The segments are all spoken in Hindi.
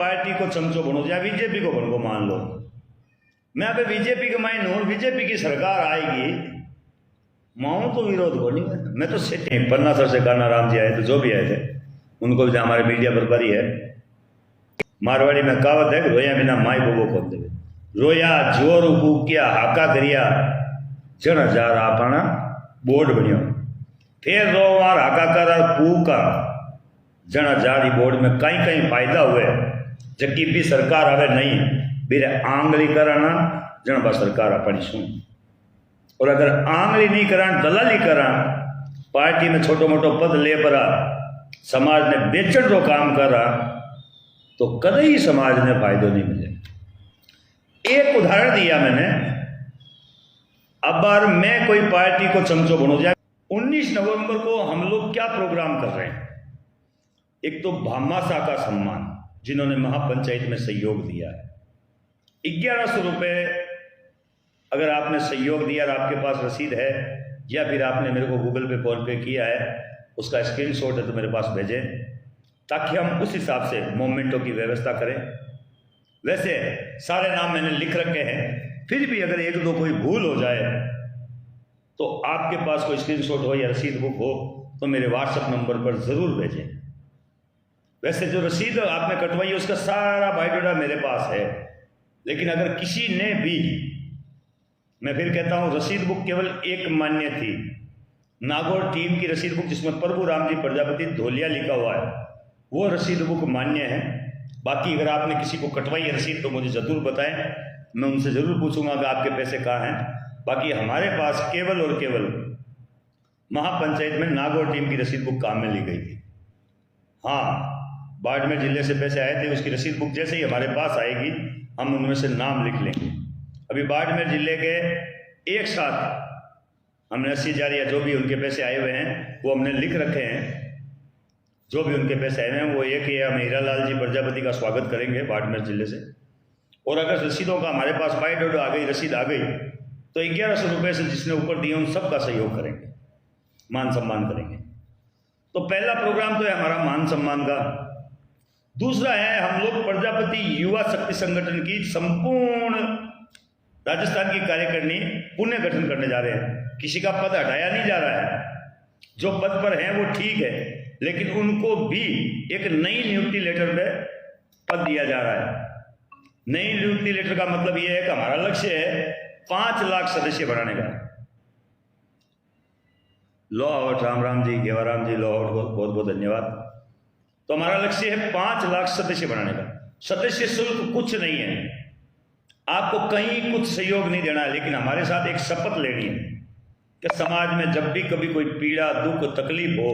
पार्टी को चमचो बनो या बीजेपी को बनो मान लो, मैं अभी बीजेपी के माइन हूँ, बीजेपी की सरकार आएगी, माऊ तो विरोध को नहीं। मैं तो सेटिंग पन्ना सर से कान्हा राम जी आए थे, जो भी आए थे उनको भी हमारे मीडिया पर बरी है। मारवाड़ी में कहावत है कि रोया बिना माई बोबो कौन देवे, रोया जोर फूकिया हाका करिया जन हजार आपना बोर्ड बनियो, फिर रो वार हाका कर फूका जन हजार बोर्ड में कहीं कहीं फायदा हुए, जबकि भी सरकार आवे नहीं बिरे आंगली कराना जन बा सरकार अपनी सुन। और अगर आंगली नहीं करा दलाली करा पार्टी में छोटो मोटो पद ले परा समाज ने बेचण रो काम करा तो कदे ही समाज ने फायदो नहीं मिले। एक उदाहरण दिया मैंने, अब बार मैं कोई पार्टी को चमचो बनो जाए। 19 नवंबर को हम लोग क्या प्रोग्राम कर रहे हैं, एक तो भामाशाह का सम्मान जिन्होंने महापंचायत में सहयोग दिया है, 1100 रुपये अगर आपने सहयोग दिया और आपके पास रसीद है या फिर आपने मेरे को गूगल पे फोन पे किया है, उसका स्क्रीनशॉट है तो मेरे पास भेजें ताकि हम उस हिसाब से मोमेंटों की व्यवस्था करें। वैसे सारे नाम मैंने लिख रखे हैं, फिर भी अगर एक दो कोई भूल हो जाए तो आपके पास कोई स्क्रीनशॉट हो या रसीद बुक हो तो मेरे व्हाट्सएप नंबर पर ज़रूर भेजें। वैसे जो रसीद आपने कटवाई है उसका सारा बायोडाटा मेरे पास है, लेकिन अगर किसी ने भी, मैं फिर कहता हूं रसीद बुक केवल एक मान्य थी, नागौर टीम की रसीद बुक जिसमें प्रभु राम जी प्रजापति धोलिया लिखा हुआ है वो रसीद बुक मान्य है। बाकी अगर आपने किसी को कटवाई है रसीद तो मुझे ज़रूर बताएं, मैं उनसे ज़रूर पूछूंगा कि आपके पैसे कहाँ हैं। बाकी हमारे पास केवल और केवल महापंचायत में नागौर टीम की रसीद बुक काम में ली गई थी। हाँ, बाड़मेर जिले से पैसे आए थे, उसकी रसीद बुक जैसे ही हमारे पास आएगी हम उनमें से नाम लिख लेंगे। अभी बाड़मेर जिले के एक साथ हमने 80,000 या जो भी उनके पैसे आए हुए हैं वो हमने लिख रखे हैं। जो भी उनके पैसे आए हुए हैं वो एक ही है, हम हीरालाल जी प्रजापति का स्वागत करेंगे बाड़मेर जिले से। और अगर रसीदों का हमारे पास बायोडाटा आ गई, रसीद आ गई तो 1100 रुपये से जिसने ऊपर दिए उन सबका सहयोग करेंगे, मान सम्मान करेंगे। तो पहला प्रोग्राम तो है हमारा मान सम्मान का। दूसरा है हम लोग प्रजापति युवा शक्ति संगठन की संपूर्ण राजस्थान की कार्यकारिणी पुनः गठन करने जा रहे हैं। किसी का पद हटाया नहीं जा रहा है, जो पद पर हैं वो ठीक है, लेकिन उनको भी एक नई नियुक्ति लेटर पे पद दिया जा रहा है। नई नियुक्ति लेटर का मतलब यह है कि हमारा लक्ष्य है 5 लाख सदस्य बढ़ाने का। लो आउट राम जी, गेवाराम जी, लो आउट बहुत बहुत धन्यवाद। तो हमारा लक्ष्य है 5 लाख सदस्य बनाने का। सदस्य शुल्क कुछ नहीं है, आपको कहीं कुछ सहयोग नहीं देना है, लेकिन हमारे साथ एक शपथ लेनी है कि समाज में जब भी कभी कोई पीड़ा दुख तकलीफ हो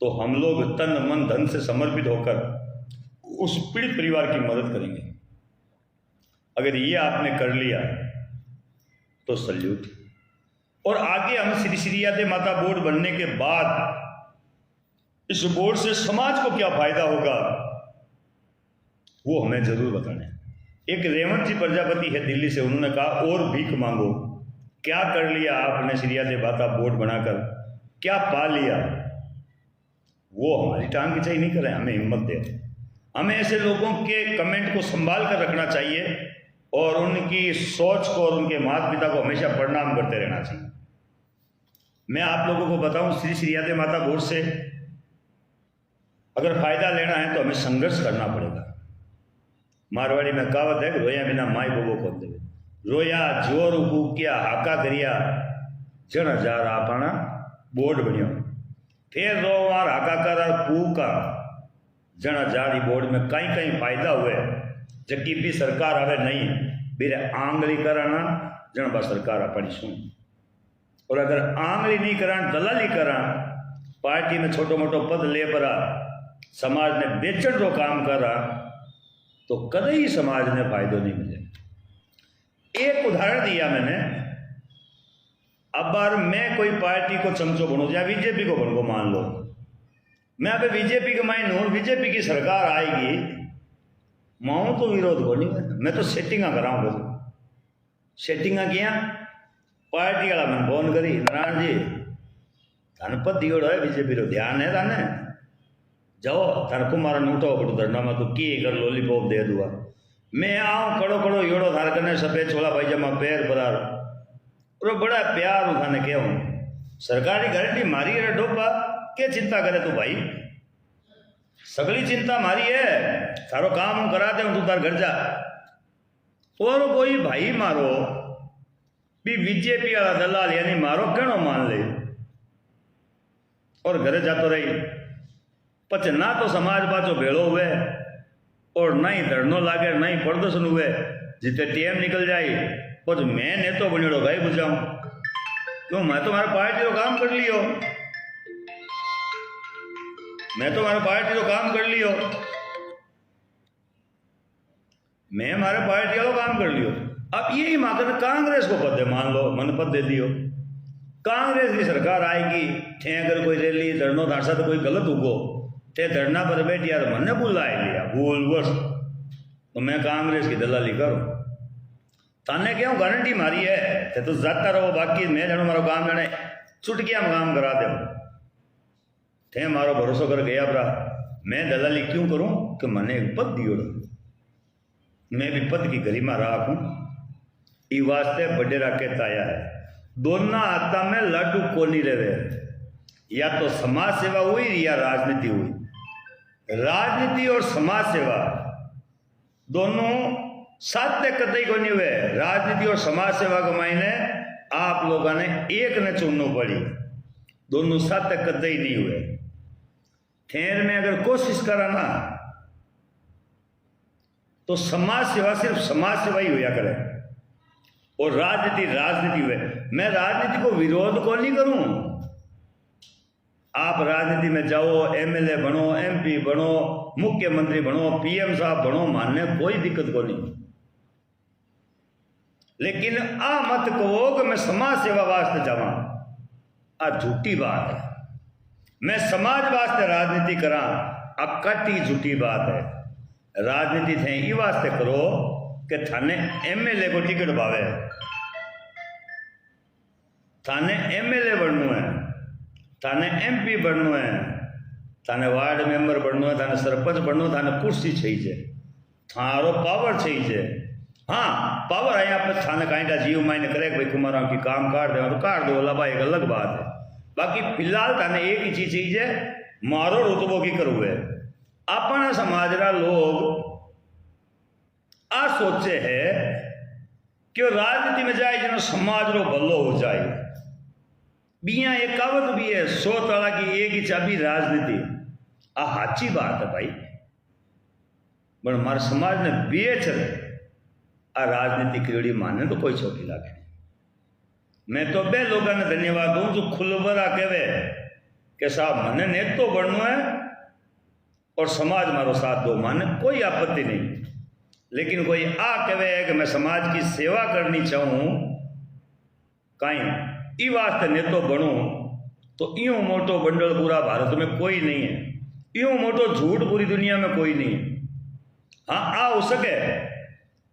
तो हम लोग तन मन धन से समर्पित होकर उस पीड़ित परिवार की मदद करेंगे। अगर ये आपने कर लिया तो सल्यूट। और आगे हम श्री श्री यादे माता बोर्ड बनने के बाद इस बोर्ड से समाज को क्या फायदा होगा वो हमें जरूर बताना है। एक रेवंत जी प्रजापति है दिल्ली से, उन्होंने कहा और भीख मांगो। क्या कर लिया आपने श्री यादे माता बोर्ड बनाकर, क्या पा लिया? वो हमारी टांग खिंचाई नहीं करें, हमें हिम्मत दे। हमें ऐसे लोगों के कमेंट को संभाल कर रखना चाहिए और उनकी सोच को और उनके माता पिता को हमेशा प्रणाम करते रहना चाहिए। मैं आप लोगों को बताऊं, श्री श्री यादे माता बोर्ड से अगर फायदा लेना है तो हमें संघर्ष करना पड़ेगा। मारवाड़ी में कहावत है कि रोया बिना माई बोबो कौन देवे, रोया जोर फूकिया हाका करिया जन हजार आपना बोर्ड बनियो, फिर रो वार हाका कर फूका जन हजार बोर्ड में कहीं कहीं फायदा हुए, जबकि भी सरकार आवे नहीं बिरे आंगली कराना जन बा सरकार अपनी सुन। और अगर आंगली नहीं करा दलाली करा पार्टी में छोटो मोटो पद ले परा समाज ने बेचण रो काम करा तो कदे ही समाज ने फायदो नहीं मिले। एक उदाहरण दिया मैंने, अब बार मैं कोई पार्टी को चमचो बनो या बीजेपी को बनो मान लो, मैं अभी बीजेपी के माइन हूं, बीजेपी की सरकार आएगी, माऊ तो विरोध को नहीं। मैं तो सेटिंगा कराऊं, बस सेटिंगा किया पार्टी वाला मैंने फोन करी, नारायण जी धनपत दियोड़ो है बीजेपी रो ध्यान है थाने जाओ थारे कुमार ने उठो पड़ो धरना में, तू की कर लॉलीपॉप दे दूंगा। मैं आऊँ कड़ो कड़ो योड़ो थारे कने सफेद छोला पायजामा पैर पधार और बड़ा प्यार हूँ थाने कहूँ सरकारी गारंटी मारी है डोपा क्या चिंता करे तू भाई, सगली चिंता मारी है, थारो काम हूँ करा दे तू तार घर जा। और कोई भाई मारो भी बीजेपी वाला दलाल यानी मारो कहनो मान ले और घरे जातो रही पछ ना तो समाज पाचो भेड़ो हुए और ना ही धरनो लागे ना ही प्रदर्शन हुए, जितने टेम निकल जाए पछ मैं नेतो बनेड़ो भाई बुझाऊं क्यों, मैं तो मारा पार्टी को काम कर लियो, मैं तो मारा पार्टी को काम कर लियो, मैं हमारे पार्टी वालों काम कर लियो। अब यही मात्र कांग्रेस को पद है, मान लो मन पद दे दियो, कांग्रेस की सरकार आएगी थे अगर कोई रैली धरनो धारसा तो कोई गलत उगो थे धरना पर बैठ यार मन्ने बुलाए लिया भूल वर्ष तो मैं कांग्रेस की दलाली करूं, थाने क्यों गारंटी मारी है थे तो जाता रहो, बाकी मैं जानो मारो काम जाने चुटकिया में काम करा दे थे मारो भरोसा कर गया भरा, मैं दलाली क्यों करूं कि मैंने एक पद दियो, मैं भी पद की गरिमा राखूं, ई वास्ते बडेरा कहता आया है दोनों हाथा में लाडू कोनी रहे, या तो समाज सेवा हुई या राजनीति हुई, राजनीति और समाज सेवा दोनों साथ कतई को नहीं हुए, राजनीति और समाज सेवा के मायने आप लोगों ने एक ने चुनना पड़ी, दोनों साथ कतई नहीं हुए। ठहर में अगर कोशिश करा ना तो समाज सेवा सिर्फ समाज सेवा ही हुआ करे और राजनीति राजनीति हुए। मैं राजनीति को विरोध को नहीं करूं, आप राजनीति में जाओ, एमएलए बनो, एमपी बनो, मुख्यमंत्री बनो, पीएम साहब बनो, मानने कोई दिक्कत को नहीं, लेकिन आ मत कहो कि मैं समाज सेवा वास्ते जावा, आ झूठी बात है। मैं समाज वास्ते राजनीति करा, आ कटी झूठी बात है। राजनीति थे ये वास्ते करो कि थाने एमएलए को टिकट भावे, थाने एमएलए बनना है, थाने एमपी बनना है, थाने वार्ड मेंबर बनना है, थाने सरपंच बनना है, थाने कुर्सी चाहिए, थारो पावर चाहिए। हाँ पावर है यहाँ पे थाने कहीं का जीव मायने करे भाई कुमार की काम काट दे तो काट दो, लबा एक अलग बात है। बाकी फिलहाल थाने एक ही चीज चाहिए, मारो रुतबो की करो है। अपना समाजरा लोग आ सोचे है कि राजनीति में जाए जिन्होंने समाज रो भलो हो जाए, बिया एक कहावत भी है 100 ताला की एक ही चाबी राजनीति, आ हाची बात है भाई, पर हमारे समाज ने बेच आ राजनीति की माने तो कोई छोटी लागे। मैं तो बे लोगों ने धन्यवाद दूं जो खुलबरा कहवे कि साहब मने नेतो बनना है और समाज मारो साथ दो, माने कोई आपत्ति नहीं, लेकिन कोई आ कहे कि मैं समाज की सेवा करनी चाहूं कहीं ई वास्ते नेतो बनूं तो यूं मोटो बंडल पूरा भारत में कोई नहीं है, यूं मोटो झूठ पूरी दुनिया में कोई नहीं है। हाँ आ हो सके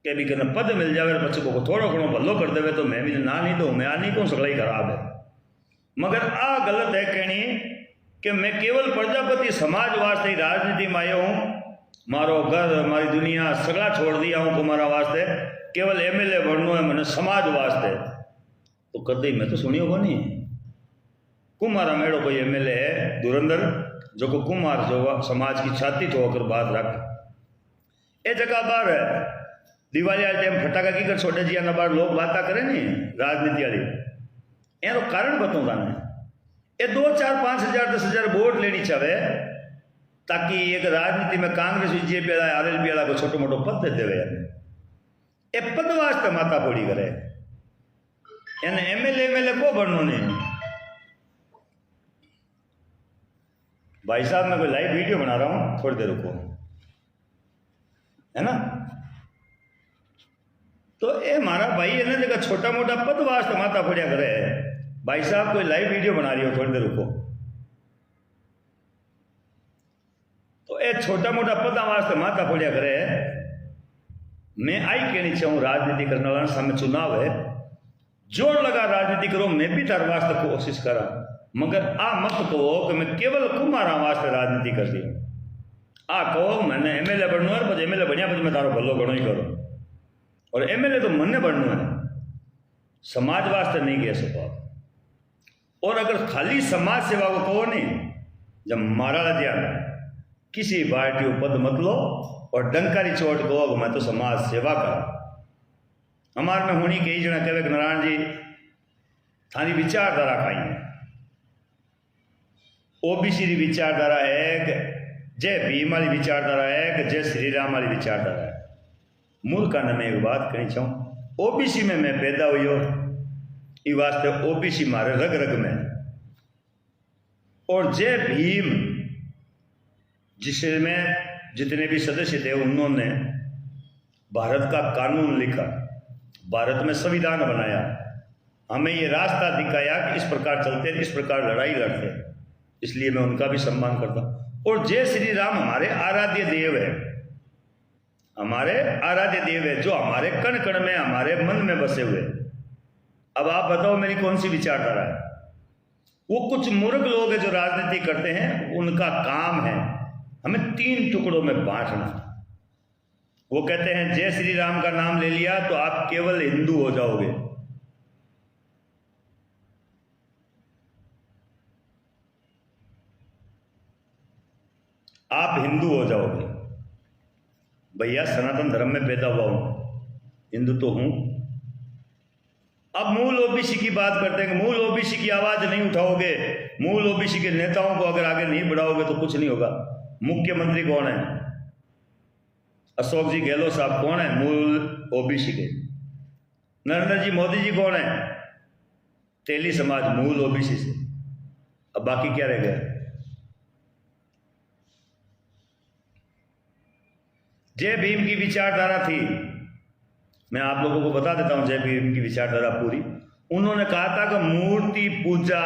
कि भी कहना पद मिल जाए बच्चे को थोड़ा घणो भलो कर देवे तो मैं भी ना नहीं दो, मैं आ नहीं कहूँ सगला ही खराब है, मगर आ गलत है कहनी कि मैं केवल प्रजापति समाज वास्ते ही राजनीति में आया हूँ, मारो घर मारी दुनिया सगला छोड़ दिया हूँ कुमारा वास्ते, केवल एमएलए बनना है मैंने समाज वास्ते, तो कदे मैं तो सुनी होगा नहीं। कुमारा मेड़ो कोई एमएलए है धुरंधर जो को कुमार जो समाज की छाती ठोकर बात रख ए जगह बार है दिवाली वाले टाइम फटाका की कर छोटे जिया बार लोग बात करें नहीं राजनीति वाली, एरो कारण बताऊँ थाने ये 2, 4, 5 हजार 10 हजार वोट लेनी चाहे ताकि एक राजनीति में कांग्रेस बीजेपी वाला आरएलपी वाला को छोटो मोटो पद दे देवे, ए पद वास्ते माता फोड़ी करे, यानी एमएलए को बननो नहीं। भाई साहब मैं कोई लाइव वीडियो बना रहा हूं, थोड़ी देर रुको, है ना। तो ये हमारा भाई है ना जगह छोटा मोटा पद वास्ते माता फोड़िया करे, भाई साहब कोई लाइव वीडियो बना रही हो, थोड़ी देर रुको। तो ये छोटा मोटा पद वास्ते माता फोड़िया करे, मैं आई कहनी चाहूँ राजनीति करने वाला सामने चुनाव है, जोर लगा राजनीति करो, मैं भी तार वास्ते कोशिश करा, मगर आ मत कहो कि मैं केवल कुमारा वास्ते राजनीति कर दी। आ कहो मैंने एमएलए बनना है, પછી एमएलए बन्या પછી मैं तारो भलो घणो ही करूँ। और एमएलए तो मने बनना है, समाज वास्ते नहीं कह सको। और अगर खाली समाज सेवा को कहो नहीं, जब मारा दिया किसी पार्टी को पद मत लो और डंकारी चोट कहो मैं तो समाज सेवा कर। हमारे में होनी कई जना कहे नारायण जी थारी विचारधारा खाई है, ओबीसी की विचारधारा है, जय भीम वाली विचारधारा है कि जय श्री राम वाली विचारधारा है। मूल का मैं एक बात कहनी चाहूँ, ओबीसी में मैं पैदा हुई हो, ये वास्ते ओबीसी मारे रग रग में। और जय भीम जिसमें जितने भी सदस्य थे उन्होंने भारत का कानून लिखा, भारत में संविधान बनाया, हमें ये रास्ता दिखाया कि इस प्रकार चलते, इस प्रकार लड़ाई लड़ते, इसलिए मैं उनका भी सम्मान करता हूँ। और जय श्री राम हमारे आराध्य देव है, हमारे आराध्य देव है जो हमारे कण कण में, हमारे मन में बसे हुए। अब आप बताओ मेरी कौन सी विचारधारा है? वो कुछ मूर्ख लोग हैं जो राजनीति करते हैं, उनका काम है हमें 3 टुकड़ों में बांटना। वो कहते हैं जय श्री राम का नाम ले लिया तो आप केवल हिंदू हो जाओगे। आप हिंदू हो जाओगे। भैया सनातन धर्म में पैदा हुआ हूं, हिंदू तो हूं। अब मूल ओबीसी की बात करते हैं, मूल ओबीसी की आवाज नहीं उठाओगे, मूल ओबीसी के नेताओं को अगर आगे नहीं बढ़ाओगे तो कुछ नहीं होगा। मुख्यमंत्री कौन है? अशोक जी गहलोत साहब कौन है? मूल ओबीसी के। नरेंद्र जी मोदी जी कौन है? तेली समाज, मूल ओबीसी से। अब बाकी क्या रह गया? जय भीम की विचारधारा थी, मैं आप लोगों को बता देता हूं जय भीम की विचारधारा पूरी। उन्होंने कहा था कि मूर्ति पूजा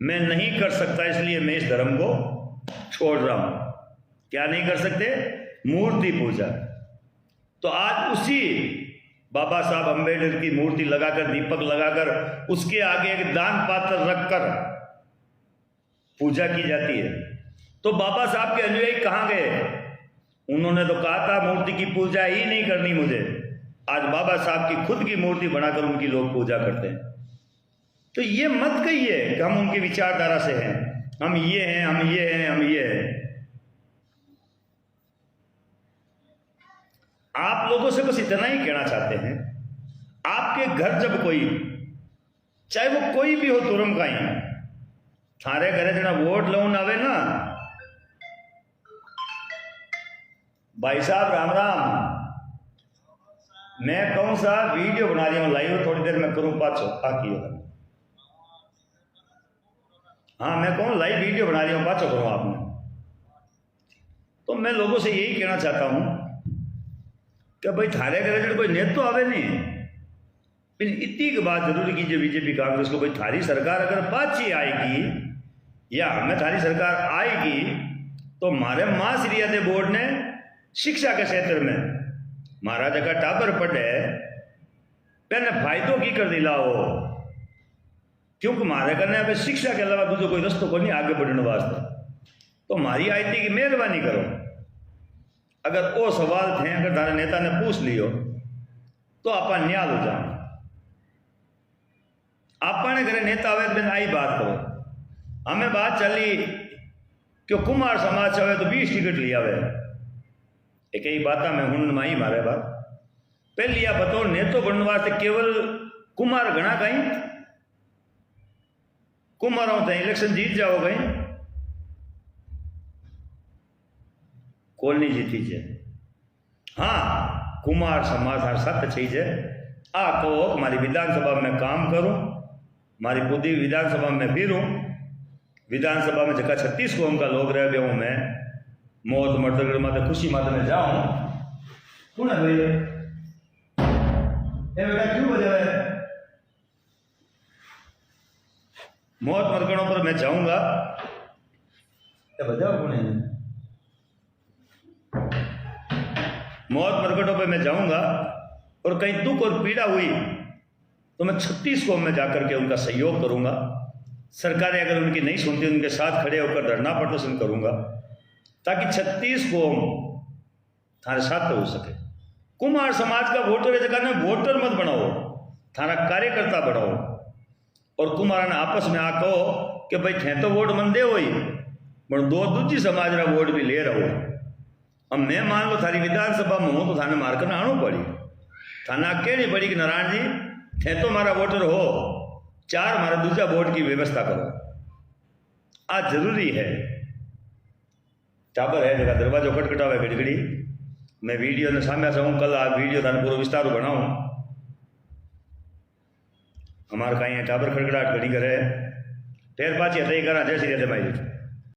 मैं नहीं कर सकता, इसलिए मैं इस धर्म को छोड़ रहा हूं। क्या नहीं कर सकते? मूर्ति पूजा। तो आज उसी बाबा साहब अम्बेडकर की मूर्ति लगाकर, दीपक लगाकर, उसके आगे एक दान पात्र रखकर पूजा की जाती है। तो बाबा साहब के अनुयायी कहां गए? उन्होंने तो कहा था मूर्ति की पूजा ही नहीं करनी मुझे। आज बाबा साहब की खुद की मूर्ति बनाकर उनकी लोग पूजा करते हैं। तो ये मत कहिए कि हम उनकी विचारधारा से हैं, हम ये हैं, हम ये हैं, हम ये हैं। आप लोगों से बस इतना ही कहना चाहते हैं, आपके घर जब कोई, चाहे वो कोई भी हो तुरम का ही, थारे घरे जना वोट लोन आवे ना, भाई साहब राम राम, मैं कहूं साहब वीडियो बना रही हूं लाइव, थोड़ी देर में करूं पाछो आकी। हाँ मैं कहूं लाइव वीडियो बना रही हूं, पाछो करूं आपने। तो मैं लोगों से यही कहना चाहता हूं कि भाई थारे घरे कोई नेता तो आवे नहीं, इतनी की बात जरूरी कीजिए बीजेपी कांग्रेस को, भाई थारी सरकार अगर पाछी आएगी या हमें थारी सरकार आएगी तो हमारे मास रियादे बोर्ड ने शिक्षा के क्षेत्र में महाराजा का टाबर पढ़े पहले फायदों की कर दिलाओ, क्योंकि हमारे करने अब शिक्षा के अलावा दूसरा कोई रस्तो को नहीं आगे बढ़ने वास्ते। तो हमारी आईटी की मेहरबानी करो, अगर वो सवाल थे अगर थारे नेता ने पूछ लियो तो आप न्याल हो जाओ। आपने घरे नेता आवे आई बात करो, हमें बात चली कि कुमार समाज आवे तो 20 टिकट लिया वे, एक ही बात में हूं माई मारे बात पहली आप बताओ नेतो बनने वास्ते केवल कुमार घना कहीं कुमारों थे इलेक्शन जीत जाओ गई, कौन नहीं जीती है। हाँ कुमार समाज हर सत्य चीज है। आ कहो हमारी विधानसभा में काम करूं, हमारी पूरी विधानसभा में फिरूं, विधानसभा में जगह 36 कौम का लोग रह गए हूं, मैं मौत मर्द माते खुशी माते में जाऊं। कौन है भाई ये बेटा क्यों बजा है? मौत मरकड़ों पर मैं जाऊंगा, क्या बजाओ कौन है? मौत मरकटों पर मैं जाऊंगा और कहीं दुख और पीड़ा हुई तो मैं 36 कौम में जाकर के उनका सहयोग करूंगा। सरकारें अगर उनकी नहीं सुनती उनके साथ खड़े होकर धरना प्रदर्शन करूंगा ताकि 36 कौम थारे साथ हो सके। कुमार समाज का वोटर है जगह ने वोटर मत बनाओ, थारा कार्यकर्ता बनाओ। और कुमार ने आपस में आको कि भाई थे तो वोट मन दे हुई पर दो दूजी समाज रा वोट भी ले रहो। अब मैं मान लो थारी विधानसभा में हूँ तो थाने मारकर आनू पड़ी, थाना कहनी पड़ी कि नारायण जी थे तो मारा वोटर हो, 4 मारा दूसरा वोट की व्यवस्था करो। आज जरूरी है। टाबर है जगह दरवाजो खटखटावे घड़ी घड़ी, मैं वीडियो ने सामने से हूँ, कल आ वीडियो थाने पूरा विस्तार बनाऊँ। हमारे कहीं टाबर खड़खड़ाहट घड़ी करे ढेर पाची हथई करा जैसी रहते भाई।